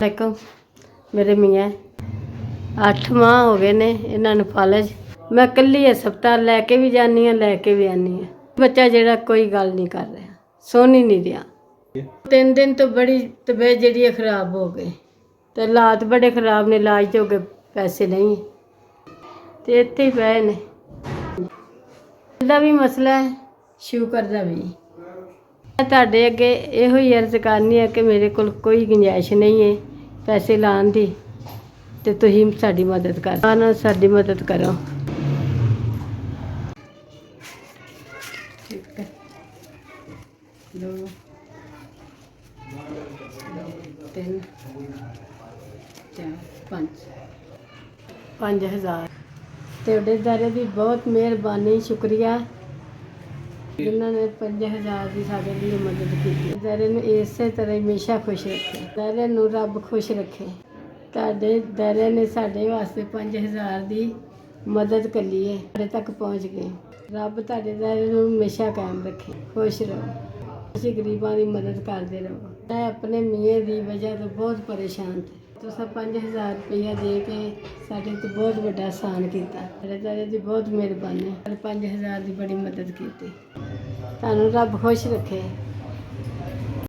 देखो मेरे मियाँ 8 माह हो गए ने इन्होंने फालज। मैं कल्ली हस्पताल लैके भी जानी हाँ, लैके भी आनी हाँ। बच्चा जेड़ा कोई गल नहीं कर रहा, सुन ही नहीं रहा। 3 दिन तो बड़ी तबीयत जी खराब हो गई, तो हालात बड़े खराब ने, इलाज तो गए पैसे नहीं, तो इत्थे ही पे ने। दा भी मसला है, शुगर का भी। मैं तुहाडे अगे इहो ही अर्ज करनी है कि मेरे कोल कोई गुंजाइश नहीं है पैसे लाने की, तो तुसीं साडी मदद कर, साडी मदद करो। ठीक है, 2 3 4 5 5000। ਤੁਹਾਡੇ ਦਾਰੇ ਦੀ ਬਹੁਤ ਮਿਹਰਬਾਨੀ, ਸ਼ੁਕਰੀਆ ਜਿਨ੍ਹਾਂ ਨੇ 5000 ਦੀ ਸਾਡੇ ਲਈ ਮਦਦ ਕੀਤੀ। ਦਾਰੇ ਨੂੰ ਇਸੇ ਤਰ੍ਹਾਂ ਹਮੇਸ਼ਾ ਖੁਸ਼ ਰੱਖੇ, ਦਾਰੇ ਨੂੰ ਰੱਬ ਖੁਸ਼ ਰੱਖੇ। ਤੁਹਾਡੇ ਦਾਰੇ ਨੇ ਸਾਡੇ ਵਾਸਤੇ 5000 ਦੀ ਮਦਦ ਕਰੀ ਹੈ, ਸਾਡੇ ਤੱਕ ਪਹੁੰਚ ਗਏ। ਰੱਬ ਤੁਹਾਡੇ ਦਾਰੇ ਨੂੰ ਹਮੇਸ਼ਾ ਕਾਇਮ ਰੱਖੇ, ਖੁਸ਼ ਰਹੋ। ਤੁਸੀਂ ਗਰੀਬਾਂ ਦੀ ਮਦਦ ਕਰਦੇ ਰਹੋ। ਮੈਂ ਆਪਣੇ ਮੀਆਂ ਦੀ ਵਜ੍ਹਾ ਤੋਂ ਬਹੁਤ ਪਰੇਸ਼ਾਨ ਸੀ। ਤੁਸੀਂ 5000 ਰੁਪਇਆ ਦੇ ਕੇ ਸਾਡੇ ਤੋਂ ਬਹੁਤ ਵੱਡਾ ਆਸਾਨ ਕੀਤਾ। ਸਾਡੇ ਦਾਰੇ ਦੀ ਬਹੁਤ ਮਿਹਰਬਾਨੀ, 5000 ਦੀ ਬੜੀ ਮਦਦ ਕੀਤੀ। ਤੁਹਾਨੂੰ ਰੱਬ ਖੁਸ਼ ਰੱਖੇ।